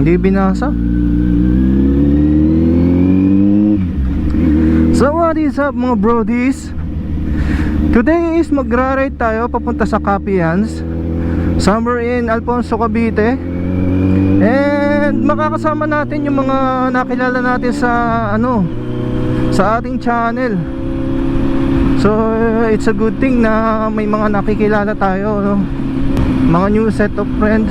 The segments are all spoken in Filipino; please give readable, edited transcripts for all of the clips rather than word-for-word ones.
Hindi binasa. So what is up mga brodies? Today is magra-ride tayo papunta sa Capians, somewhere in Alfonso, Cavite. And makakasama natin yung mga nakilala natin sa sa ating channel. So it's a good thing na may mga nakikilala tayo, no? Mga new set of friends.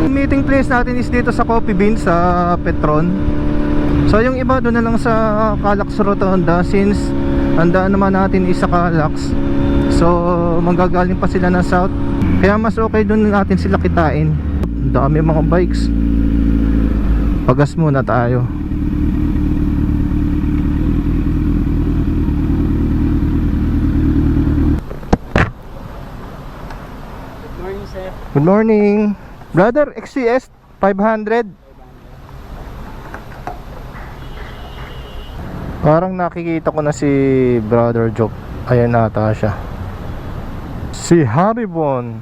Meeting place natin is dito sa Coffee Bean sa Petron. So yung iba doon na lang sa Calax Rotonda, since andaan naman natin is sa Calax. So manggagaling pa sila ng south, kaya mas okay doon natin sila kitain. Dami mga bikes. Pagas muna tayo. Good morning, sir. Good morning. Brother, XCS 500. Parang nakikita ko na si Brother Job. Ayan ata siya. Si Haribon.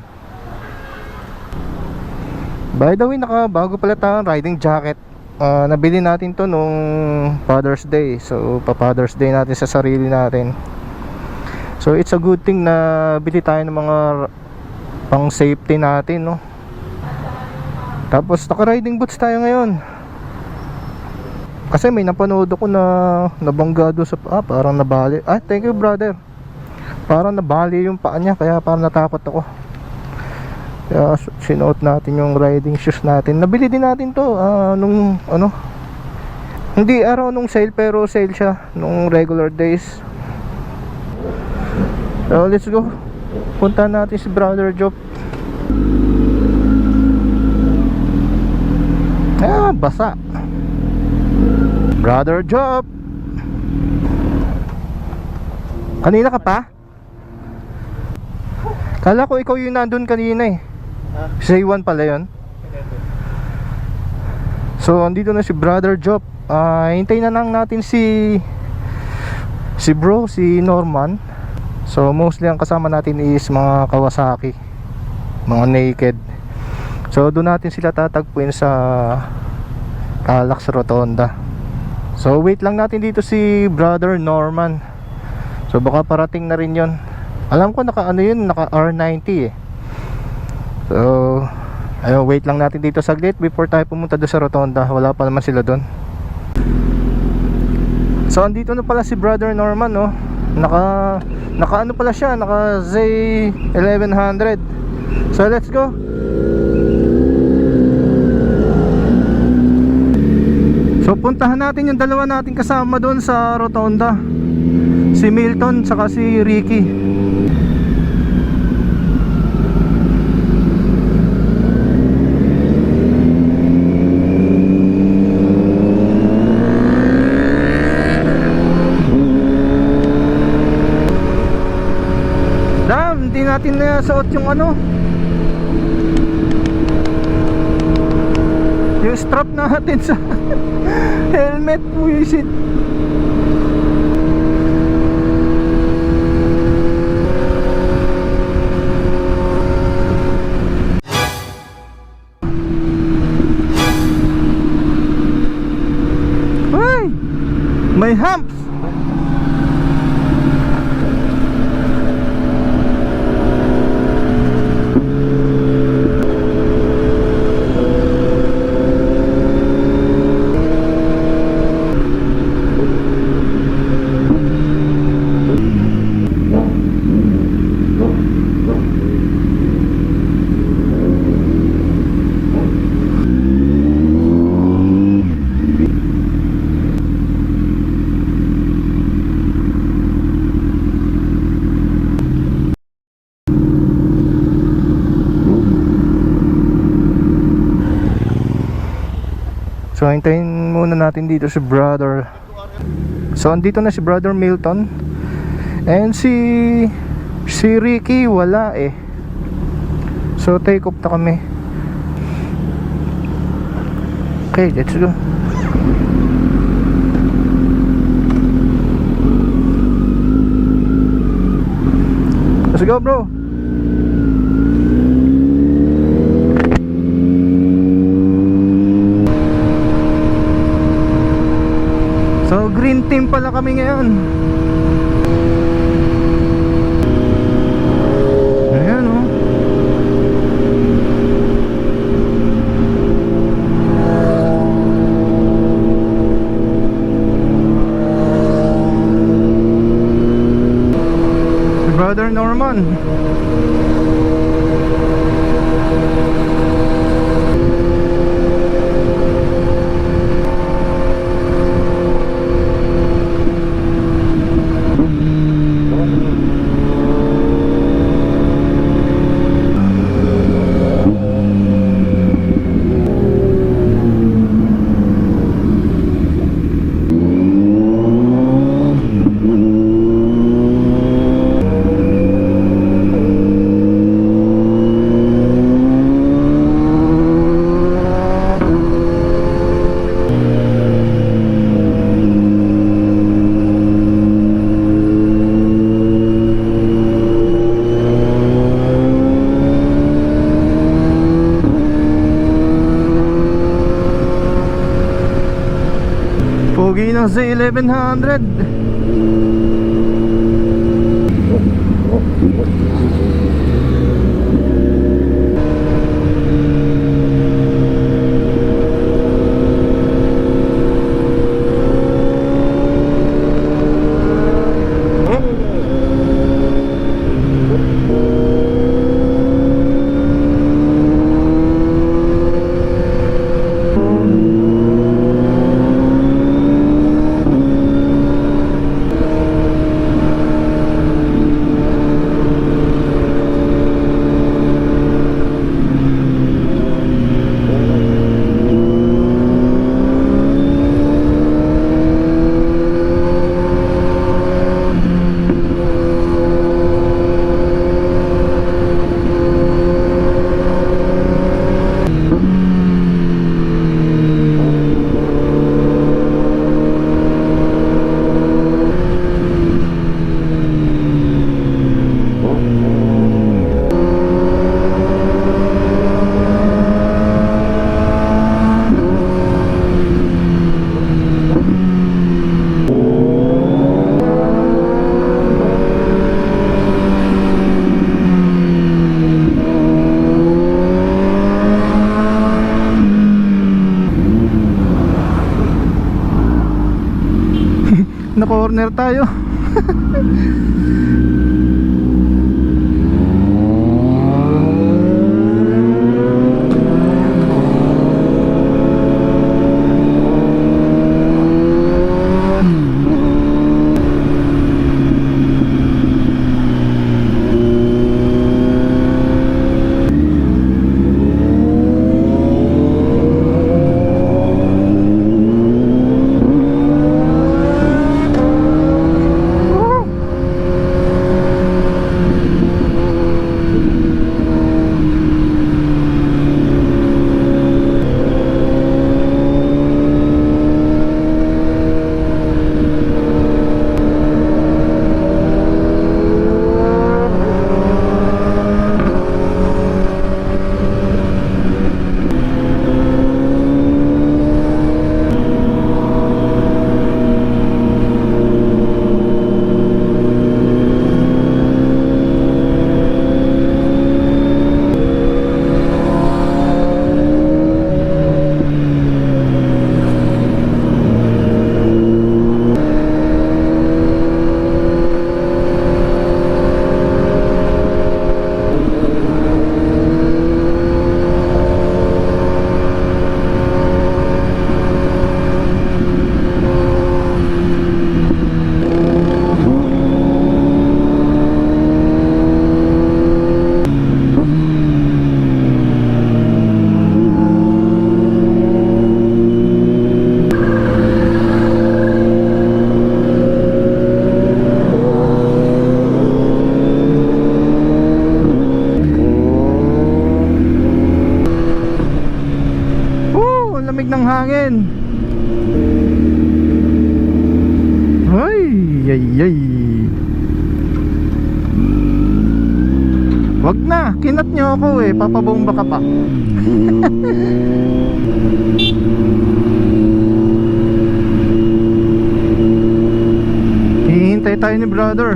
By the way, nakabago pala tayong riding jacket. Nabili natin to nung Father's Day. So pa-Father's Day natin sa sarili natin. So it's a good thing na bili tayo ng mga pang safety natin, no? Tapos naka-riding boots tayo ngayon. Kasi may napanood ako na nabangga doon sa parang nabali. Thank you brother. Parang nabali yung paa niya, kaya parang natakot ako. Kaya sinuot natin yung riding shoes natin. Nabili din natin to nung hindi araw nung sale, pero sale siya nung regular days. So let's go. Punta natin si Brother Job. Basa. Brother Job, kanina ka pa? Kala ko ikaw yung nandun kanina eh. Si Iwan pala yun. So andito na si Brother Job. Hintayin na lang natin si bro, si Norman. So mostly ang kasama natin is mga Kawasaki, mga naked. So doon natin sila tatagpuin sa Calax Rotonda. So wait lang natin dito si Brother Norman. So baka parating na rin yon. Alam ko naka naka R90 eh. So ayun, wait lang natin dito saglit before tayo pumunta doon sa Rotonda. Wala pa naman sila doon. So andito na pala si Brother Norman, no. Naka pala siya, naka Z1100. So let's go. So puntahan natin yung dalawa nating kasama doon sa Rotonda, si Milton saka si Ricky. Hindi natin na suot yung yung strap natin sa helmet, buwisit. Ay, may humps. So hintayin muna natin dito si Brother. So andito na si Brother Milton. And si Ricky wala eh. So take off na kami. Okay, let's go. Let's go, bro. team pala kami ngayon. Ayan oh. Si Brother Norman. Pogi na sa 1100. Na corner tayo. Lamig ng hangin. Ay, ay, ay. Wag na, kinat nyo ako eh. Papabomba ka pa. Hintay tayo ni brother.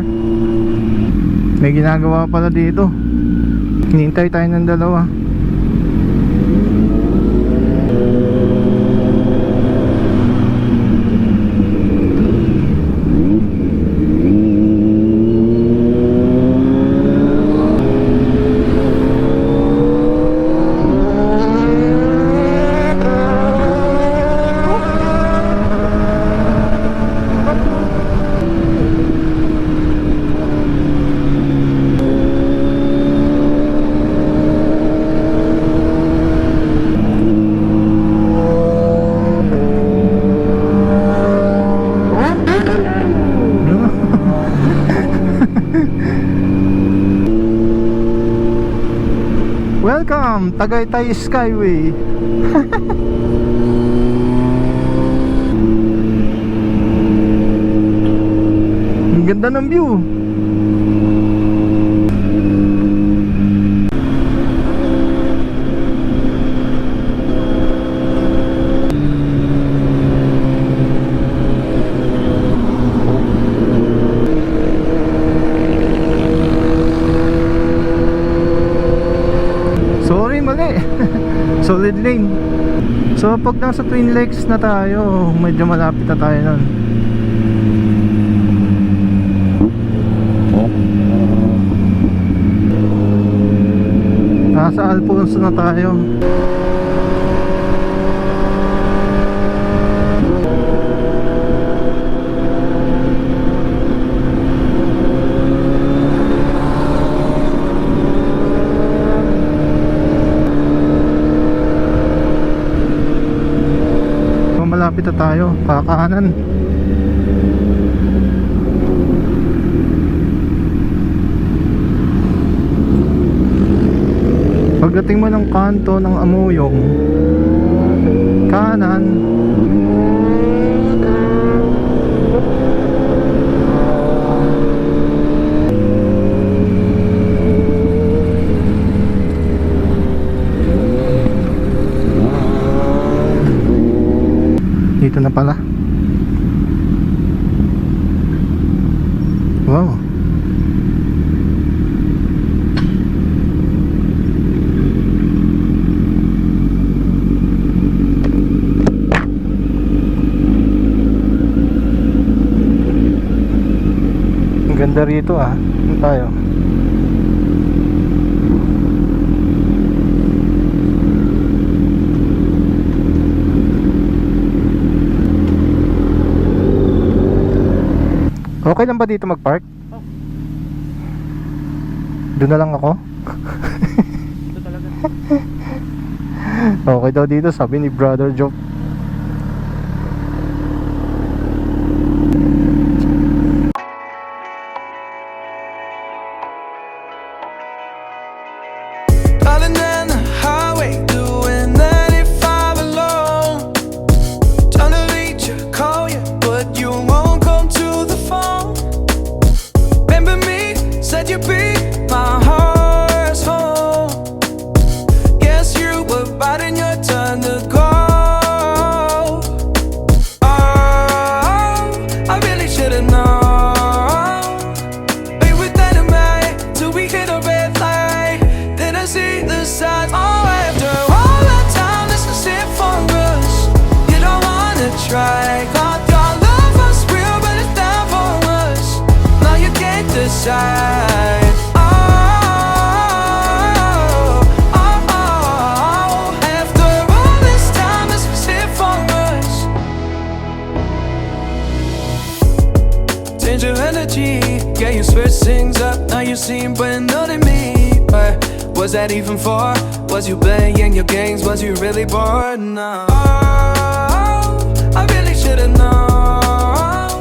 May ginagawa pala dito. Hinintay tayo ng dalawa. Welcome, Tagaytay Skyway. Ang ganda ng view. Sorry, mali. Solid lane. So pag nasa Twin Lakes na tayo, medyo malapit na tayo nun. Nasa Alfonso na tayo. Malapit na tayo, kakaanan. Pagdating mo ng kanto ng Amuyong, kanan. Dito na pala. Wow. Ang ganda rito ah. Saan tayo? Okay lang ba dito mag-park? Doon na lang ako? Ito talaga. Okay daw dito, sabi ni Brother Joe. Darling, on the highway, doing 95 alone. Trying to reach you, call you, but you won't come to the phone. Remember me, said you'd be my heart's home. Guess you were biding your turn to go. Oh, I really should've known. We were dynamite till we hit a red light. Then I see the signs. Oh, after all that time, this is it for us. You don't wanna try. Thought your love was real, but it's not for us. Now you can't decide. Oh, oh, oh. After all this time, this is it for us. Change your energy, yeah, you switch things up. Now you seem brand new to me. But was that even for? Was you playing your games? Was you really bored? No. Oh, I really should've known.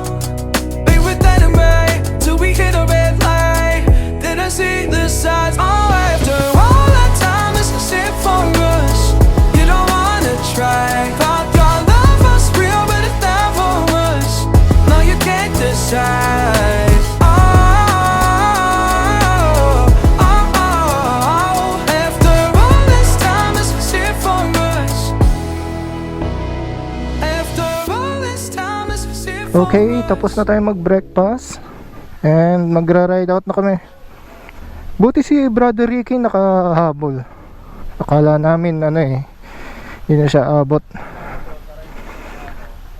We were dynamite till we hit a red light. Then I see the signs. Oh, after all that time, this is it for us. You don't wanna try. Thought your love was real, but it's not for us. Now you can't decide. Oh, oh, oh. After all this time, this is it for us. After all this time, this is it for Okay, us. tapos na tayo mag-breakfast. And magra-ride out na kami. Buti si Brother Ricky nakahabol. Akala namin hindi na siya abot.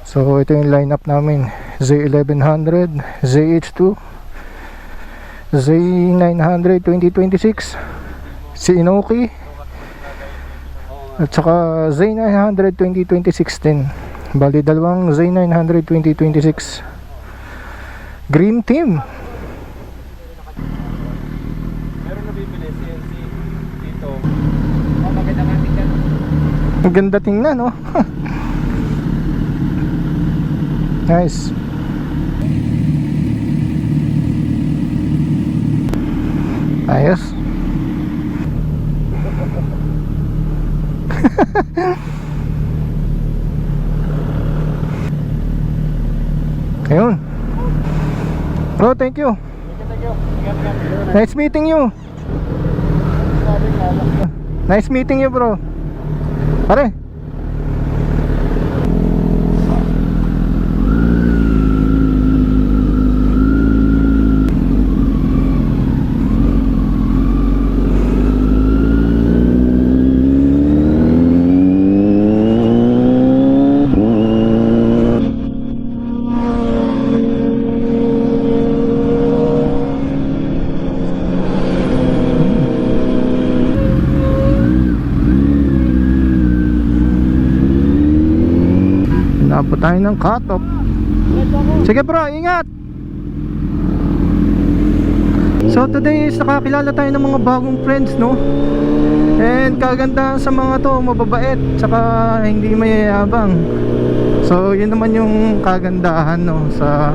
So ito yung lineup namin. Z1100, ZH2, Z900 2026, si Inoki, at saka Z900 2026 din. Bali dalawang Z900 2026 Green Team. Meron na bibili CNC dito. Oh, maganda nga tingnan. Ang ganda tingnan, no? Nice. Ayos. Ayun. Bro, thank you. Thank you. Ingat. Nice meeting you. Nice meeting you, bro. Pare. Naabot tayo ng cut-off. Sige bro, ingat. So today is nakakilala tayo ng mga bagong friends, no? And kagandahan sa mga to, mababait, tsaka hindi mayayabang. So yun naman yung kagandahan, no, sa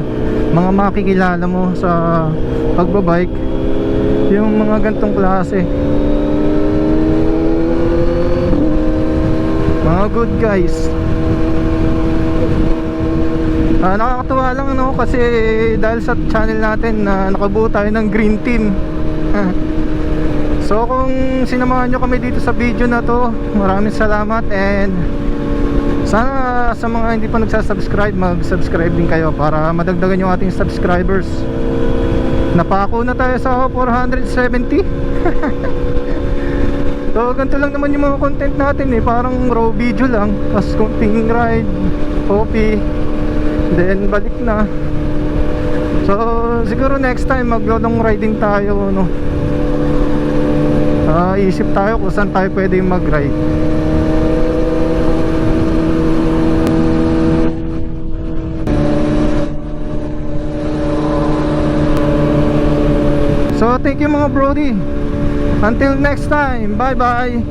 mga makikilala mo sa pagbabike, yung mga gantong klase, mga good guys. Nakakatuwa lang, no, kasi dahil sa channel natin na nakabuo tayo ng Green Team. So kung sinamahan nyo kami dito sa video na to, maraming salamat. And sana sa mga hindi pa nagsasubscribe, mag-subscribe din kayo para madagdagan yung ating subscribers. Napako na tayo sa 470. So ganito lang naman yung mga content natin, parang raw video lang, tapos konting ride, coffee, then balik na. So siguro next time mag-long riding tayo, no? Isip tayo kung saan tayo pwede mag-ride. So thank you mga brody. Until next time, bye bye.